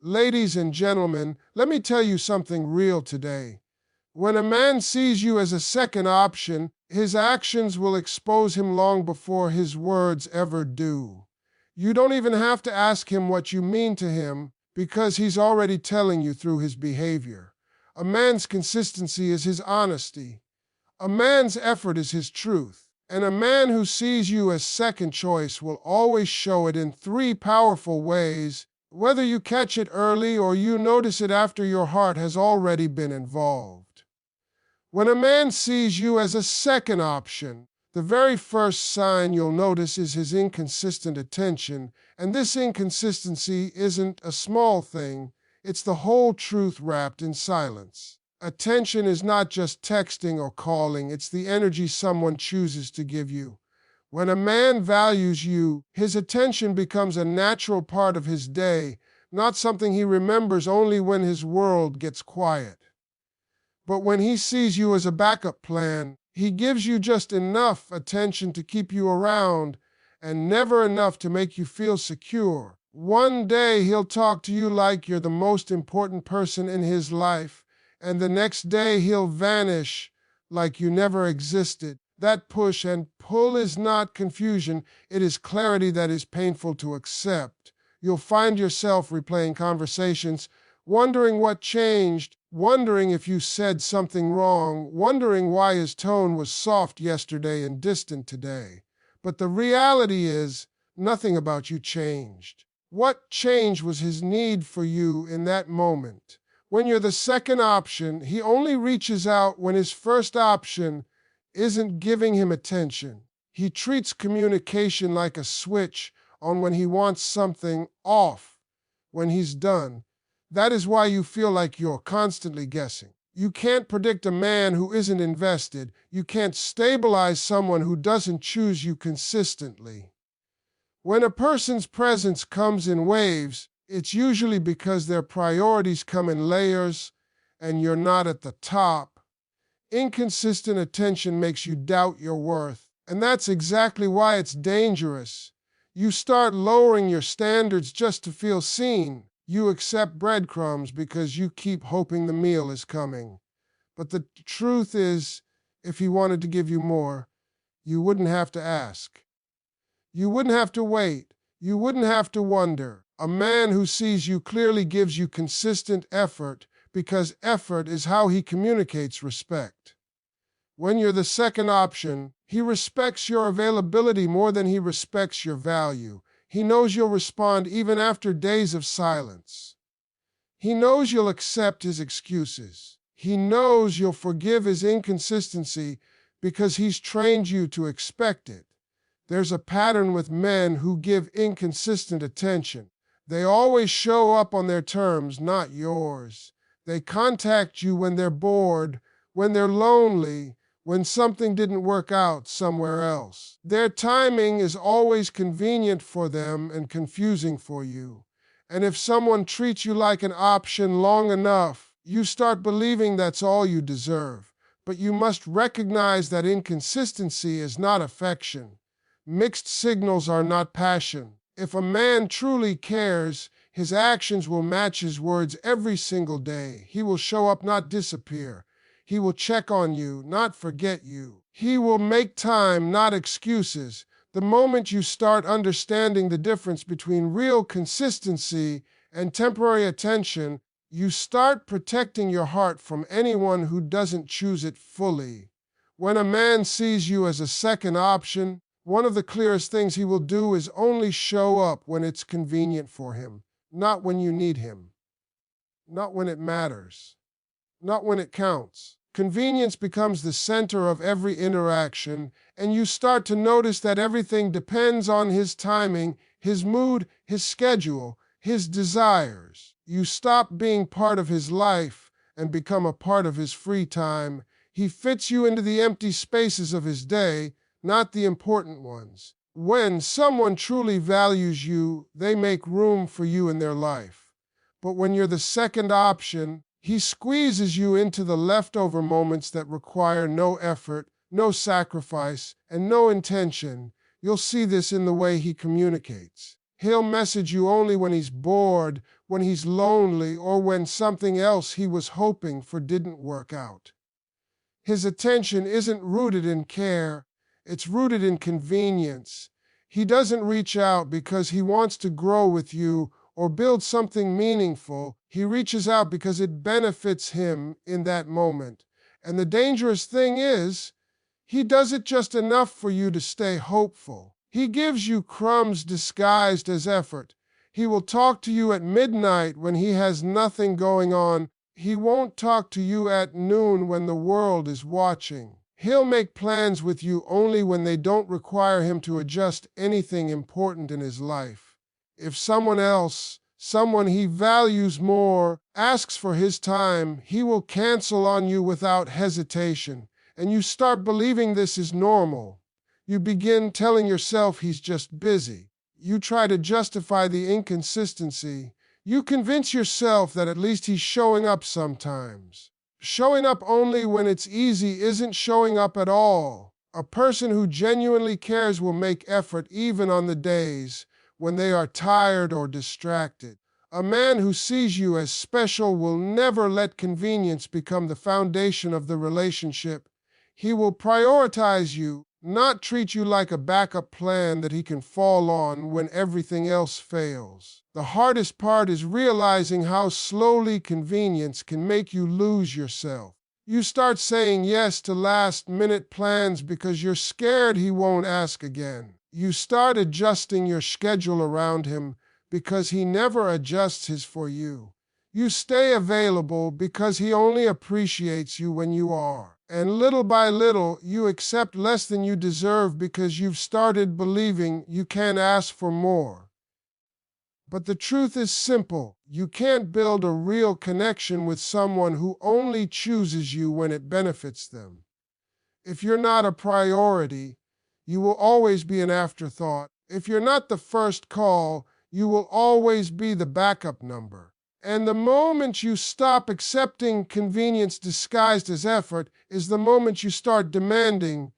Ladies and gentlemen, let me tell you something real today. When a man sees you as a second option, his actions will expose him long before his words ever do. You don't even have to ask him what you mean to him because he's already telling you through his behavior. A man's consistency is his honesty. A man's effort is his truth. And a man who sees you as second choice will always show it in three powerful ways, whether you catch it early or you notice it after your heart has already been involved. When a man sees you as a second option, the very first sign you'll notice is his inconsistent attention, and this inconsistency isn't a small thing, it's the whole truth wrapped in silence. Attention is not just texting or calling, it's the energy someone chooses to give you. When a man values you, his attention becomes a natural part of his day, not something he remembers only when his world gets quiet. But when he sees you as a backup plan, he gives you just enough attention to keep you around and never enough to make you feel secure. One day he'll talk to you like you're the most important person in his life, and the next day he'll vanish like you never existed. That push and pull is not confusion, it is clarity that is painful to accept. You'll find yourself replaying conversations, wondering what changed, wondering if you said something wrong, wondering why his tone was soft yesterday and distant today. But the reality is, nothing about you changed. What changed was his need for you in that moment. When you're the second option, he only reaches out when his first option isn't giving him attention. He treats communication like a switch on when he wants something, off when he's done. That is why you feel like you're constantly guessing. You can't predict a man who isn't invested. You can't stabilize someone who doesn't choose you consistently. When a person's presence comes in waves, it's usually because their priorities come in layers and you're not at the top. Inconsistent attention makes you doubt your worth, and that's exactly why it's dangerous. You start lowering your standards just to feel seen. You accept breadcrumbs because you keep hoping the meal is coming. But the truth is, if he wanted to give you more, you wouldn't have to ask. You wouldn't have to wait. You wouldn't have to wonder. A man who sees you clearly gives you consistent effort because effort is how he communicates respect. When you're the second option, he respects your availability more than he respects your value. He knows you'll respond even after days of silence. He knows you'll accept his excuses. He knows you'll forgive his inconsistency because he's trained you to expect it. There's a pattern with men who give inconsistent attention. They always show up on their terms, not yours. They contact you when they're bored, when they're lonely, when something didn't work out somewhere else. Their timing is always convenient for them and confusing for you. And if someone treats you like an option long enough, you start believing that's all you deserve. But you must recognize that inconsistency is not affection. Mixed signals are not passion. If a man truly cares, his actions will match his words every single day. He will show up, not disappear. He will check on you, not forget you. He will make time, not excuses. The moment you start understanding the difference between real consistency and temporary attention, you start protecting your heart from anyone who doesn't choose it fully. When a man sees you as a second option, one of the clearest things he will do is only show up when it's convenient for him, not when you need him, not when it matters, not when it counts. Convenience becomes the center of every interaction, and you start to notice that everything depends on his timing, his mood, his schedule, his desires. You stop being part of his life and become a part of his free time. He fits you into the empty spaces of his day, not the important ones. When someone truly values you, they make room for you in their life. But when you're the second option, he squeezes you into the leftover moments that require no effort, no sacrifice, and no intention. You'll see this in the way he communicates. He'll message you only when he's bored, when he's lonely, or when something else he was hoping for didn't work out. His attention isn't rooted in care, it's rooted in convenience. He doesn't reach out because he wants to grow with you or build something meaningful. He reaches out because it benefits him in that moment. And the dangerous thing is, he does it just enough for you to stay hopeful. He gives you crumbs disguised as effort. He will talk to you at midnight when he has nothing going on. He won't talk to you at noon when the world is watching. He'll make plans with you only when they don't require him to adjust anything important in his life. If someone he values more, asks for his time, he will cancel on you without hesitation. And you start believing this is normal. You begin telling yourself he's just busy. You try to justify the inconsistency. You convince yourself that at least he's showing up sometimes. Showing up only when it's easy isn't showing up at all. A person who genuinely cares will make effort even on the days when they are tired or distracted. A man who sees you as special will never let convenience become the foundation of the relationship. He will prioritize you, not treat you like a backup plan that he can fall on when everything else fails. The hardest part is realizing how slowly convenience can make you lose yourself. You start saying yes to last-minute plans because you're scared he won't ask again. You start adjusting your schedule around him because he never adjusts his for you. You stay available because he only appreciates you when you are. And little by little, you accept less than you deserve because you've started believing you can't ask for more. But the truth is simple. You can't build a real connection with someone who only chooses you when it benefits them. If you're not a priority, you will always be an afterthought. If you're not the first call, you will always be the backup number. And the moment you stop accepting convenience disguised as effort is the moment you start demanding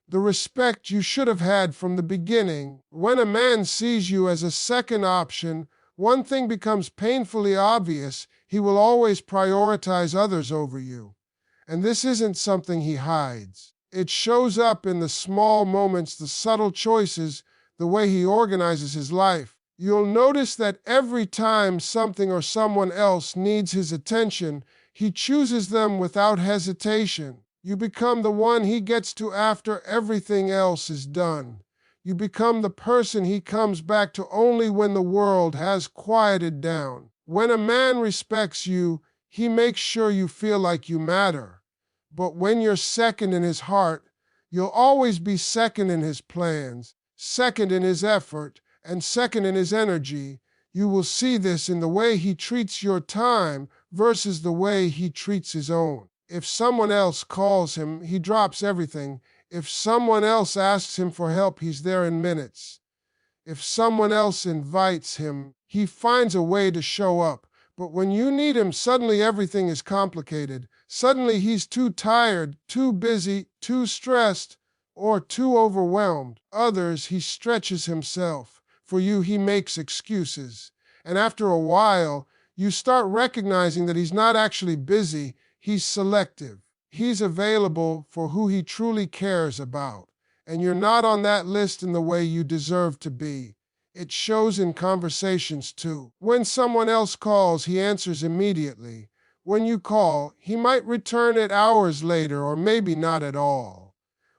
the respect you should have had from the beginning. When a man sees you as a second option, one thing becomes painfully obvious: he will always prioritize others over you. And this isn't something he hides. It shows up in the small moments, the subtle choices, the way he organizes his life. You'll notice that every time something or someone else needs his attention, he chooses them without hesitation. You become the one he gets to after everything else is done. You become the person he comes back to only when the world has quieted down. When a man respects you, he makes sure you feel like you matter. But when you're second in his heart, you'll always be second in his plans, second in his effort, and second in his energy. You will see this in the way he treats your time versus the way he treats his own. If someone else calls him, he drops everything. If someone else asks him for help, he's there in minutes. If someone else invites him, he finds a way to show up. But when you need him, suddenly everything is complicated. Suddenly he's too tired, too busy, too stressed, or too overwhelmed. Others, he stretches himself. For you, he makes excuses. And after a while, you start recognizing that he's not actually busy, he's selective. He's available for who he truly cares about. And you're not on that list in the way you deserve to be. It shows in conversations too. When someone else calls, he answers immediately. When you call, he might return it hours later or maybe not at all.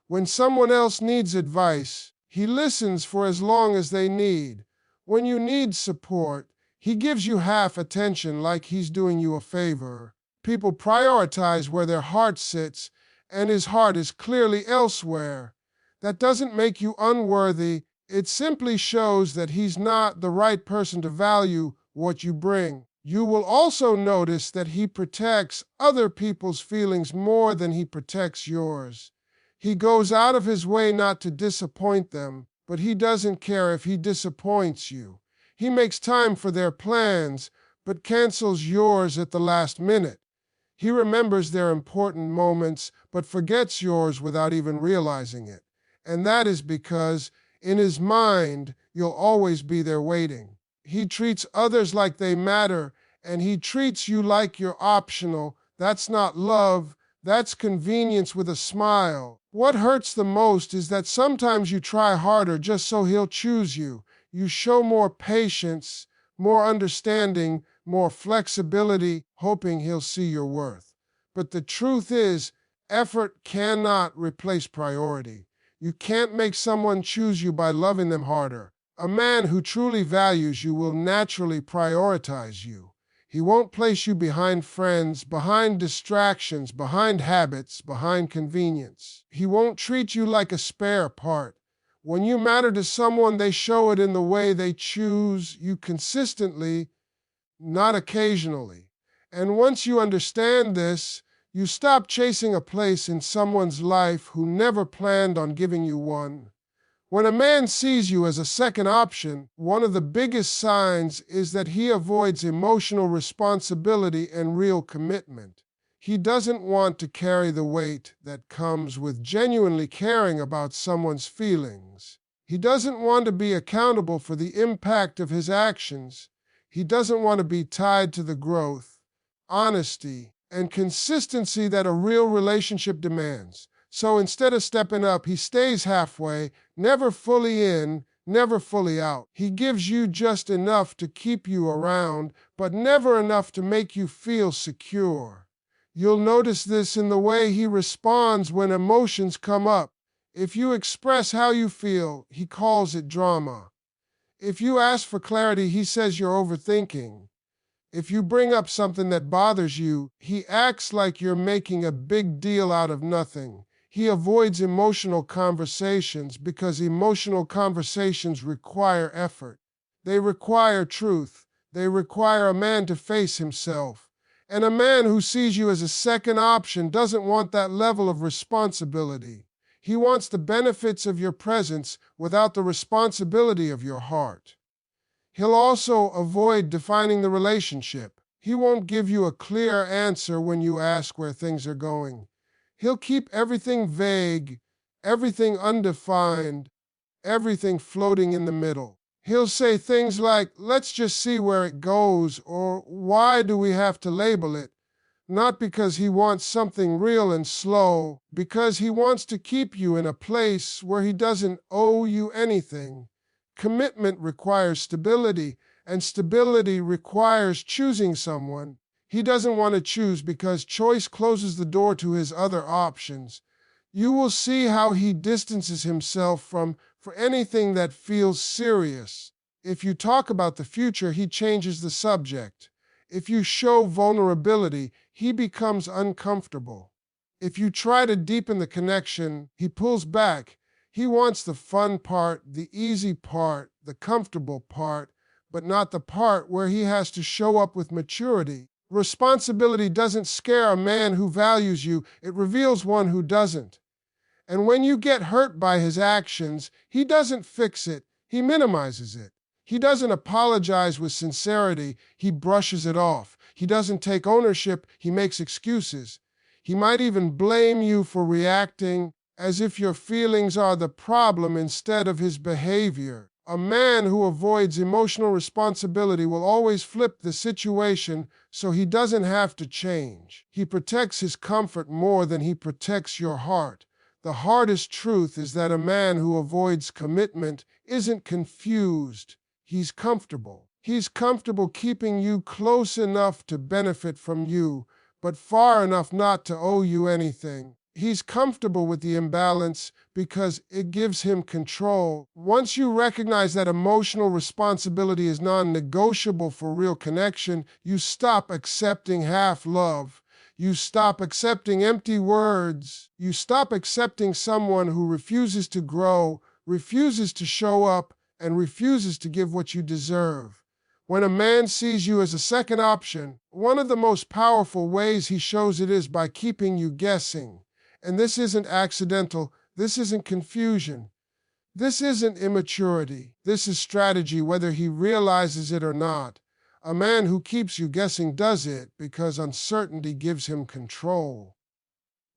When someone else needs advice, he listens for as long as they need. When you need support, he gives you half attention like he's doing you a favor. People prioritize where their heart sits, and his heart is clearly elsewhere. That doesn't make you unworthy. It simply shows that he's not the right person to value what you bring. You will also notice that he protects other people's feelings more than he protects yours. He goes out of his way not to disappoint them, but he doesn't care if he disappoints you. He makes time for their plans, but cancels yours at the last minute. He remembers their important moments, but forgets yours without even realizing it. And that is because, in his mind, you'll always be there waiting. He treats others like they matter, and he treats you like you're optional. That's not love. That's convenience with a smile. What hurts the most is that sometimes you try harder just so he'll choose you. You show more patience, more understanding, more flexibility, hoping he'll see your worth. But the truth is, effort cannot replace priority. You can't make someone choose you by loving them harder. A man who truly values you will naturally prioritize you. He won't place you behind friends, behind distractions, behind habits, behind convenience. He won't treat you like a spare part. When you matter to someone, they show it in the way they choose you consistently, not occasionally. And once you understand this, you stop chasing a place in someone's life who never planned on giving you one. When a man sees you as a second option, one of the biggest signs is that he avoids emotional responsibility and real commitment. He doesn't want to carry the weight that comes with genuinely caring about someone's feelings. He doesn't want to be accountable for the impact of his actions. He doesn't want to be tied to the growth, honesty, and consistency that a real relationship demands. So instead of stepping up, he stays halfway, never fully in, never fully out. He gives you just enough to keep you around, but never enough to make you feel secure. You'll notice this in the way he responds when emotions come up. If you express how you feel, he calls it drama. If you ask for clarity, he says you're overthinking. If you bring up something that bothers you, he acts like you're making a big deal out of nothing. He avoids emotional conversations because emotional conversations require effort. They require truth. They require a man to face himself. And a man who sees you as a second option doesn't want that level of responsibility. He wants the benefits of your presence without the responsibility of your heart. He'll also avoid defining the relationship. He won't give you a clear answer when you ask where things are going. He'll keep everything vague, everything undefined, everything floating in the middle. He'll say things like, let's just see where it goes, or why do we have to label it? Not because he wants something real and slow, because he wants to keep you in a place where he doesn't owe you anything. Commitment requires stability, and stability requires choosing someone. He doesn't want to choose because choice closes the door to his other options. You will see how he distances himself for anything that feels serious. If you talk about the future, he changes the subject. If you show vulnerability, he becomes uncomfortable. If you try to deepen the connection, he pulls back. He wants the fun part, the easy part, the comfortable part, but not the part where he has to show up with maturity. Responsibility doesn't scare a man who values you, it reveals one who doesn't. And when you get hurt by his actions, he doesn't fix it, he minimizes it. He doesn't apologize with sincerity, he brushes it off. He doesn't take ownership, he makes excuses. He might even blame you for reacting as if your feelings are the problem instead of his behavior. A man who avoids emotional responsibility will always flip the situation so he doesn't have to change. He protects his comfort more than he protects your heart. The hardest truth is that a man who avoids commitment isn't confused. He's comfortable. He's comfortable keeping you close enough to benefit from you, but far enough not to owe you anything. He's comfortable with the imbalance because it gives him control. Once you recognize that emotional responsibility is non-negotiable for real connection, you stop accepting half love. You stop accepting empty words. You stop accepting someone who refuses to grow, refuses to show up, and refuses to give what you deserve. When a man sees you as a second option, one of the most powerful ways he shows it is by keeping you guessing. And this isn't accidental. This isn't confusion. This isn't immaturity. This is strategy, whether he realizes it or not. A man who keeps you guessing does it because uncertainty gives him control.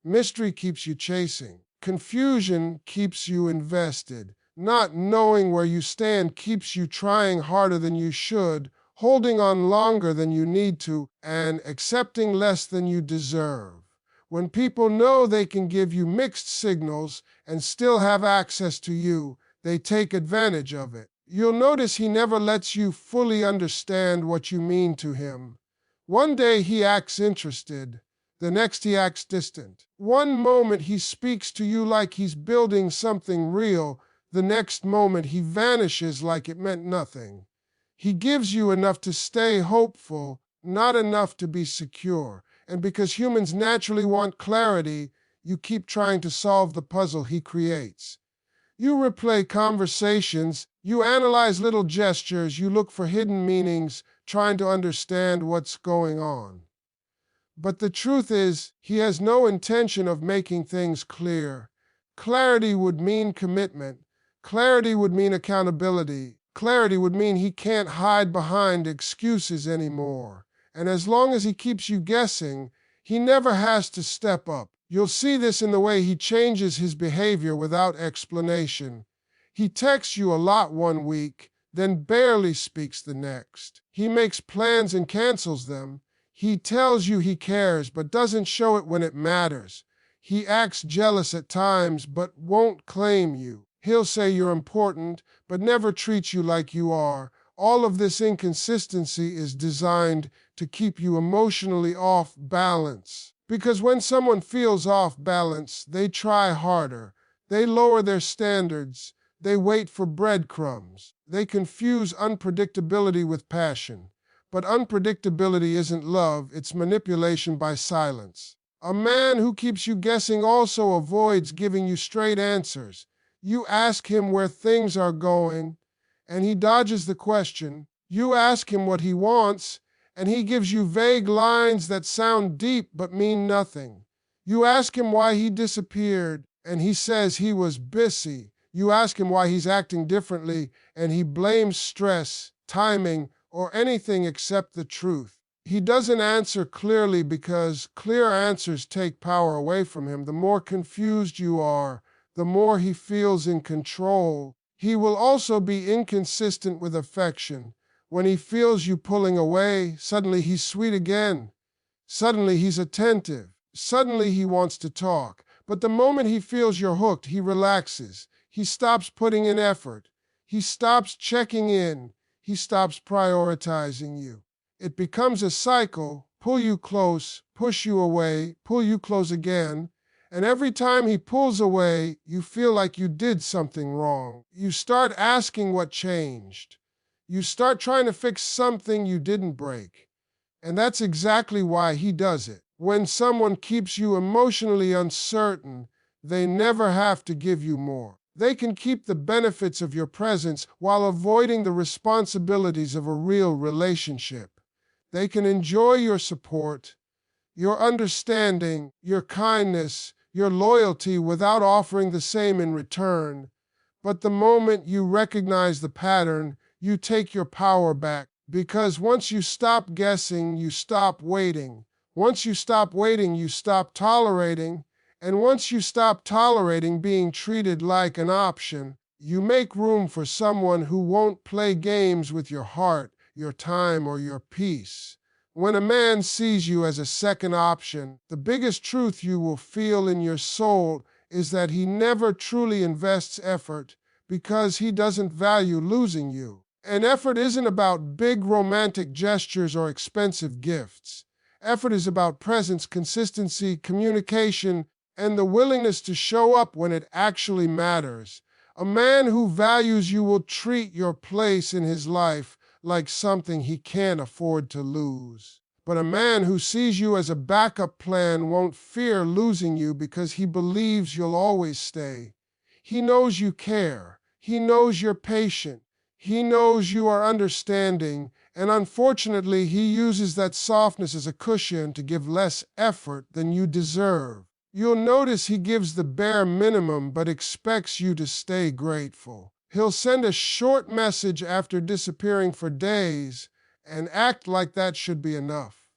Mystery keeps you chasing. Confusion keeps you invested. Not knowing where you stand keeps you trying harder than you should, holding on longer than you need to, and accepting less than you deserve. When people know they can give you mixed signals and still have access to you, they take advantage of it. You'll notice he never lets you fully understand what you mean to him. One day he acts interested, the next he acts distant. One moment he speaks to you like he's building something real, the next moment he vanishes like it meant nothing. He gives you enough to stay hopeful, not enough to be secure. And because humans naturally want clarity, you keep trying to solve the puzzle he creates. You replay conversations, you analyze little gestures, you look for hidden meanings, trying to understand what's going on. But the truth is, he has no intention of making things clear. Clarity would mean commitment. Clarity would mean accountability. Clarity would mean he can't hide behind excuses anymore. And as long as he keeps you guessing, he never has to step up. You'll see this in the way he changes his behavior without explanation. He texts you a lot one week, then barely speaks the next. He makes plans and cancels them. He tells you he cares, but doesn't show it when it matters. He acts jealous at times, but won't claim you. He'll say you're important, but never treats you like you are. All of this inconsistency is designed to keep you emotionally off balance. Because when someone feels off balance, they try harder. They lower their standards. They wait for breadcrumbs. They confuse unpredictability with passion. But unpredictability isn't love, it's manipulation by silence. A man who keeps you guessing also avoids giving you straight answers. You ask him where things are going, and he dodges the question. You ask him what he wants, and he gives you vague lines that sound deep but mean nothing. You ask him why he disappeared, and he says he was busy. You ask him why he's acting differently, and he blames stress, timing, or anything except the truth. He doesn't answer clearly because clear answers take power away from him. The more confused you are, the more he feels in control. He will also be inconsistent with affection. When he feels you pulling away, suddenly he's sweet again. Suddenly he's attentive. Suddenly he wants to talk. But the moment he feels you're hooked, he relaxes. He stops putting in effort. He stops checking in. He stops prioritizing you. It becomes a cycle, pull you close, push you away, pull you close again, and every time he pulls away, you feel like you did something wrong. You start asking what changed. You start trying to fix something you didn't break. And that's exactly why he does it. When someone keeps you emotionally uncertain, they never have to give you more. They can keep the benefits of your presence while avoiding the responsibilities of a real relationship. They can enjoy your support, your understanding, your kindness, your loyalty without offering the same in return. But the moment you recognize the pattern, you take your power back. Because once you stop guessing, you stop waiting. Once you stop waiting, you stop tolerating. And once you stop tolerating being treated like an option, you make room for someone who won't play games with your heart, your time, or your peace. When a man sees you as a second option, the biggest truth you will feel in your soul is that he never truly invests effort because he doesn't value losing you. And effort isn't about big romantic gestures or expensive gifts. Effort is about presence, consistency, communication, and the willingness to show up when it actually matters. A man who values you will treat your place in his life like something he can't afford to lose. But a man who sees you as a backup plan won't fear losing you because he believes you'll always stay. He knows you care. He knows you're patient. He knows you are understanding, and unfortunately, he uses that softness as a cushion to give less effort than you deserve. You'll notice he gives the bare minimum but expects you to stay grateful. He'll send a short message after disappearing for days and act like that should be enough.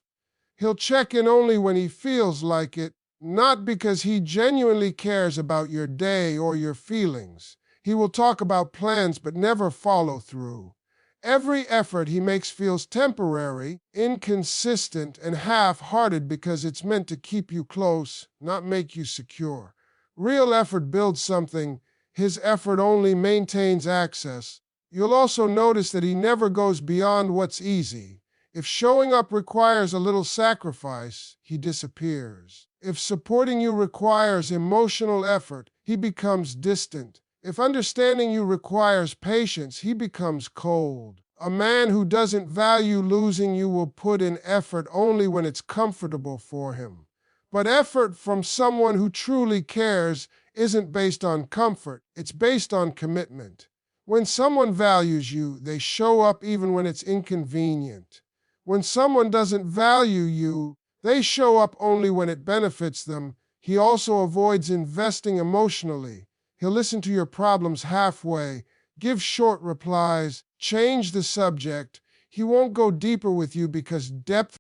He'll check in only when he feels like it, not because he genuinely cares about your day or your feelings. He will talk about plans but never follow through. Every effort he makes feels temporary, inconsistent, and half-hearted because it's meant to keep you close, not make you secure. Real effort builds something. His effort only maintains access. You'll also notice that he never goes beyond what's easy. If showing up requires a little sacrifice, he disappears. If supporting you requires emotional effort, he becomes distant. If understanding you requires patience, he becomes cold. A man who doesn't value losing you will put in effort only when it's comfortable for him. But effort from someone who truly cares isn't based on comfort, it's based on commitment. When someone values you, they show up even when it's inconvenient. When someone doesn't value you, they show up only when it benefits them. He also avoids investing emotionally. He'll listen to your problems halfway, give short replies, change the subject. He won't go deeper with you because depth